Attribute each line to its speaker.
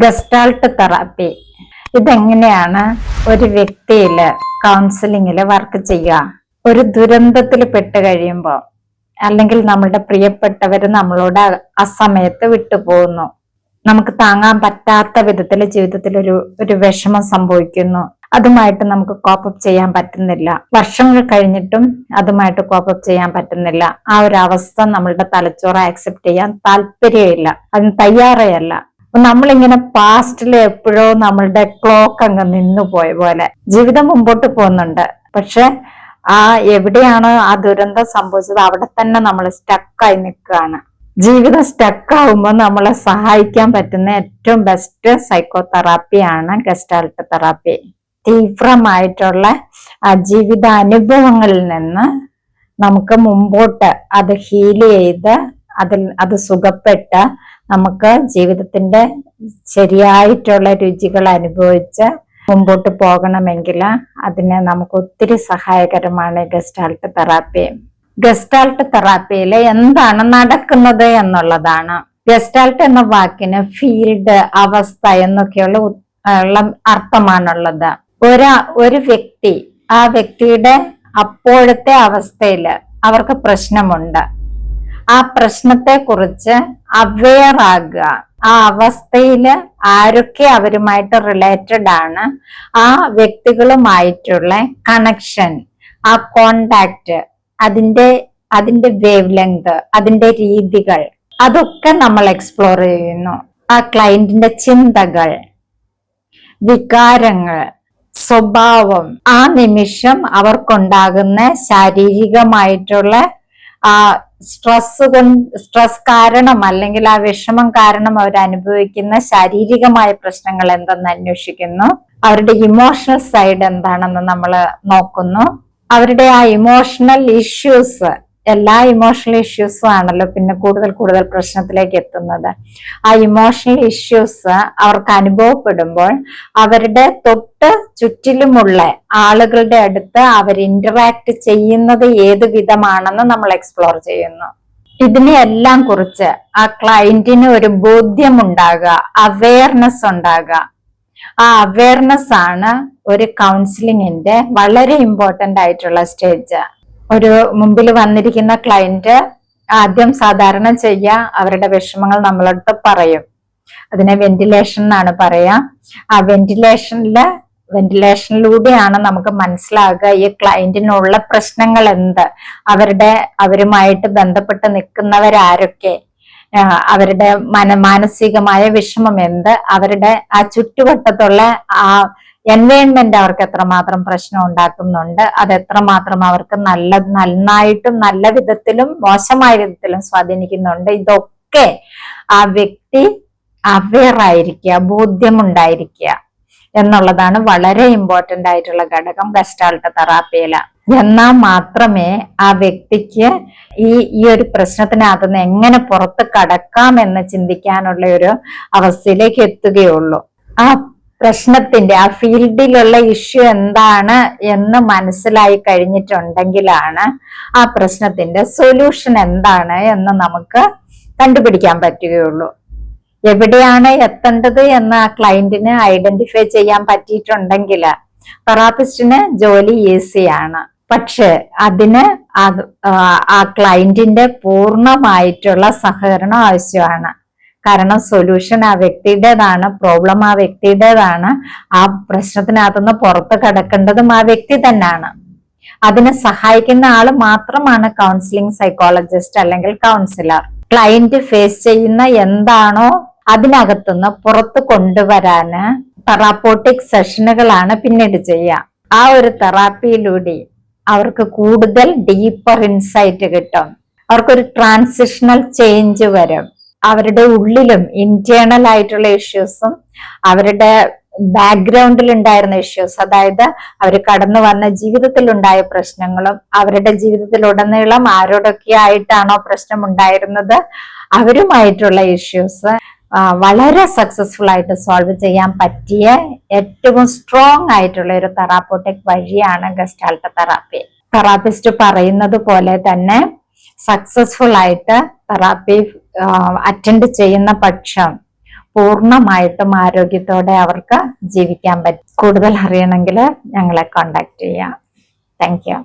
Speaker 1: Gestalt therapy ഇതെങ്ങനെയാണ് ഒരു വ്യക്തിയില് കൗൺസിലിങ്ങില് work ചെയ്യുക? ഒരു ദുരന്തത്തിൽ പെട്ട് കഴിയുമ്പോൾ അല്ലെങ്കിൽ നമ്മളുടെ പ്രിയപ്പെട്ടവര് നമ്മളോട് അസമയത്ത് വിട്ടുപോകുന്നു, നമുക്ക് താങ്ങാൻ പറ്റാത്ത വിധത്തിൽ ജീവിതത്തിൽ ഒരു വിഷമം സംഭവിക്കുന്നു, അതുമായിട്ട് നമുക്ക് കോപ്പപ്പ് ചെയ്യാൻ പറ്റുന്നില്ല, വർഷങ്ങൾ കഴിഞ്ഞിട്ടും അതുമായിട്ട് കോപ്പപ്പ് ചെയ്യാൻ പറ്റുന്നില്ല. ആ ഒരു അവസ്ഥ നമ്മളുടെ തലച്ചോറ് ആക്സെപ്റ്റ് ചെയ്യാൻ താല്പര്യമില്ല, അതിന് തയ്യാറേയല്ല. നമ്മളിങ്ങനെ പാസ്റ്റിൽ എപ്പോഴോ നമ്മളുടെ ക്ലോക്ക് അങ്ങ് നിന്നു പോയ പോലെ ജീവിതം മുമ്പോട്ട് പോകുന്നുണ്ട്. പക്ഷെ എവിടെയാണ് ആ ദുരന്തം സംഭവിച്ചത് അവിടെ തന്നെ നമ്മൾ സ്റ്റക്കായി നിൽക്കുകയാണ്. ജീവിതം സ്റ്റക്കാവുമ്പോൾ നമ്മളെ സഹായിക്കാൻ പറ്റുന്ന ഏറ്റവും ബെസ്റ്റ് സൈക്കോ തെറാപ്പിയാണ് ഗസ്റ്റാൾട്ട് തെറാപ്പി. തീവ്രമായിട്ടുള്ള ജീവിത അനുഭവങ്ങളിൽ നിന്ന് നമുക്ക് മുമ്പോട്ട് അത് ഹീൽ ചെയ്ത് അത് സുഖപ്പെട്ട് നമുക്ക് ജീവിതത്തിന്റെ ശരിയായിട്ടുള്ള രുചികൾ അനുഭവിച്ച് മുമ്പോട്ട് പോകണമെങ്കിൽ അതിന് നമുക്ക് ഒത്തിരി സഹായകരമാണ് ഗസ്റ്റാൾട്ട് തെറാപ്പി. ഗസ്റ്റാൾട്ട് തെറാപ്പിയിൽ എന്താണ് നടക്കുന്നത് എന്നുള്ളതാണ്. ഗസ്റ്റാൾട്ട് എന്ന വാക്കിന് ഫീൽഡ്, അവസ്ഥ എന്നൊക്കെയുള്ള അർത്ഥമാണുള്ളത്. ഒരു വ്യക്തി ആ വ്യക്തിയുടെ അപ്പോഴത്തെ അവസ്ഥയിൽ അവർക്ക് പ്രശ്നമുണ്ട്, ആ പ്രശ്നത്തെ കുറിച്ച് അവെയർ ആകുക, ആ അവസ്ഥയിൽ ആരൊക്കെ അവരുമായിട്ട് റിലേറ്റഡ് ആണ്, ആ വ്യക്തികളുമായിട്ടുള്ള കണക്ഷൻ, ആ കോണ്ടാക്ട്, അതിന്റെ വേവ് ലെങ്ത്, അതിന്റെ രീതികൾ, അതൊക്കെ നമ്മൾ എക്സ്പ്ലോർ ചെയ്യുന്നു. ആ ക്ലയന്റിന്റെ ചിന്തകൾ, വികാരങ്ങൾ, സ്വഭാവം, ആ നിമിഷം അവർക്കുണ്ടാകുന്ന ശാരീരികമായിട്ടുള്ള ആ സ്ട്രെസ് കാരണം അല്ലെങ്കിൽ ആ വിഷമം കാരണം അവർ അനുഭവിക്കുന്ന ശാരീരികമായ പ്രശ്നങ്ങൾ എന്തെന്ന് അന്വേഷിക്കുന്നു. അവരുടെ ഇമോഷണൽ സൈഡ് എന്താണെന്ന് നമ്മൾ നോക്കുന്നു. അവരുടെ ആ ഇമോഷണൽ ഇഷ്യൂസ്, എല്ലാ ഇമോഷണൽ ഇഷ്യൂസും ആണല്ലോ പിന്നെ കൂടുതൽ പ്രശ്നത്തിലേക്ക് എത്തുന്നത്. ആ ഇമോഷണൽ ഇഷ്യൂസ് അവർക്ക് അനുഭവപ്പെടുമ്പോൾ അവരുടെ തൊട്ട് ചുറ്റിലുമുള്ള ആളുകളുടെ അടുത്ത് അവർ ഇന്ററാക്ട് ചെയ്യുന്നത് ഏത് വിധമാണെന്ന് നമ്മൾ എക്സ്പ്ലോർ ചെയ്യുന്നു. ഇതിനെല്ലാം കുറിച്ച് ആ ക്ലയന്റിന് ഒരു ബോധ്യം ഉണ്ടാകുക, അവെയർനെസ് ഉണ്ടാകുക. ആ അവെയർനെസ് ആണ് ഒരു കൗൺസിലിങ്ങിന്റെ വളരെ ഇമ്പോർട്ടന്റ് ആയിട്ടുള്ള സ്റ്റേജ്. ഒരു മുമ്പിൽ വന്നിരിക്കുന്ന ക്ലയന്റ് ആദ്യം സാധാരണ അവരുടെ വിഷമങ്ങൾ നമ്മളടുത്ത് പറയും. അതിനെ വെന്റിലേഷൻ എന്നാണ് പറയാ. ആ വെന്റിലേഷനിലൂടെയാണ് നമുക്ക് മനസ്സിലാകുക ഈ ക്ലയന്റിനുള്ള പ്രശ്നങ്ങൾ എന്ത്, അവരുമായിട്ട് ബന്ധപ്പെട്ട് നിൽക്കുന്നവരാരൊക്കെ, അവരുടെ മാനസികമായ വിഷമം എന്ത്, അവരുടെ ആ ചുറ്റുവട്ടത്തുള്ള ആ എൻവയോൺമെന്റ് അവർക്ക് എത്രമാത്രം പ്രശ്നം ഉണ്ടാക്കുന്നുണ്ട്, അത് എത്രമാത്രം അവർക്ക് നന്നായിട്ടും നല്ല വിധത്തിലും മോശമായ വിധത്തിലും സ്വാധീനിക്കുന്നുണ്ട്. ഇതൊക്കെ ആ വ്യക്തി അവെയർ ആയിരിക്കുക, ബോധ്യമുണ്ടായിരിക്കുക എന്നുള്ളതാണ് വളരെ ഇമ്പോർട്ടന്റ് ആയിട്ടുള്ള ഘടകം ഗസ്റ്റാൾട്ട് തെറാപ്പിയില്. എന്നാൽ മാത്രമേ ആ വ്യക്തിക്ക് ഈ ഒരു പ്രശ്നത്തിനകത്തുനിന്ന് എങ്ങനെ പുറത്ത് കടക്കാം എന്ന് ചിന്തിക്കാനുള്ള ഒരു അവസ്ഥയിലേക്ക് എത്തുകയുള്ളൂ. ആ പ്രശ്നത്തിന്റെ ആ ഫീൽഡിലുള്ള ഇഷ്യൂ എന്താണ് എന്ന് മനസ്സിലായി കഴിഞ്ഞിട്ടുണ്ടെങ്കിലാണ് ആ പ്രശ്നത്തിന്റെ സൊല്യൂഷൻ എന്താണ് എന്ന് നമുക്ക് കണ്ടുപിടിക്കാൻ പറ്റുകയുള്ളൂ. എവിടെയാണ് എത്തേണ്ടത് എന്ന് ആ ക്ലയന്റിന് ഐഡന്റിഫൈ ചെയ്യാൻ പറ്റിയിട്ടുണ്ടെങ്കിൽ തെറാപ്പിസ്റ്റിന് ജോലി ഈസിയാണ്. പക്ഷെ അതിന് ആ ക്ലയന്റിന്റെ പൂർണ്ണമായിട്ടുള്ള സഹകരണം ആവശ്യമാണ്. കാരണം സൊല്യൂഷൻ ആ വ്യക്തിയുടേതാണ്, പ്രോബ്ലം ആ വ്യക്തിയുടേതാണ്, ആ പ്രശ്നത്തിനകത്തുനിന്ന് പുറത്ത് കിടക്കേണ്ടതും ആ വ്യക്തി തന്നെയാണ്. അതിനെ സഹായിക്കുന്ന ആള് മാത്രമാണ് കൗൺസിലിംഗ് സൈക്കോളജിസ്റ്റ് അല്ലെങ്കിൽ കൗൺസിലർ. ക്ലയന്റ് ഫേസ് ചെയ്യുന്ന എന്താണോ അതിനകത്തുനിന്ന് പുറത്ത് കൊണ്ടുവരാന് തെറാപ്പോട്ടിക് സെഷനുകളാണ് പിന്നീട് ചെയ്യുക. ആ ഒരു തെറാപ്പിയിലൂടെ അവർക്ക് കൂടുതൽ ഡീപ്പർ ഇൻസൈറ്റ് കിട്ടും, അവർക്കൊരു ട്രാൻസിഷണൽ ചേഞ്ച് വരും. അവരുടെ ഉള്ളിലും ഇന്റേണൽ ആയിട്ടുള്ള ഇഷ്യൂസും അവരുടെ ബാക്ക്ഗ്രൗണ്ടിൽ ഉണ്ടായിരുന്ന ഇഷ്യൂസ്, അതായത് അവർ കടന്നു വന്ന ജീവിതത്തിൽ ഉണ്ടായ പ്രശ്നങ്ങളും അവരുടെ ജീവിതത്തിലുടനീളം ആരോടൊക്കെ ആയിട്ടാണോ പ്രശ്നം ഉണ്ടായിരുന്നത് അവരുമായിട്ടുള്ള ഇഷ്യൂസ് വളരെ സക്സസ്ഫുൾ ആയിട്ട് സോൾവ് ചെയ്യാൻ പറ്റിയ ഏറ്റവും സ്ട്രോങ് ആയിട്ടുള്ള ഒരു തെറാപ്പോട്ടിക് വഴിയാണ് ഗസ്റ്റാൾട്ട് തെറാപ്പി. തെറാപ്പിസ്റ്റ് പറയുന്നത് പോലെ തന്നെ സക്സസ്ഫുൾ ആയിട്ട് തെറാപ്പി അറ്റൻഡ് ചെയ്യുന്ന പക്ഷം പൂർണ്ണമായിട്ടും ആരോഗ്യത്തോടെ അവർക്ക് ജീവിക്കാൻ പറ്റും. കൂടുതൽ അറിയണമെങ്കിൽ ഞങ്ങളെ കോണ്ടാക്ട് ചെയ്യാം. Thank you.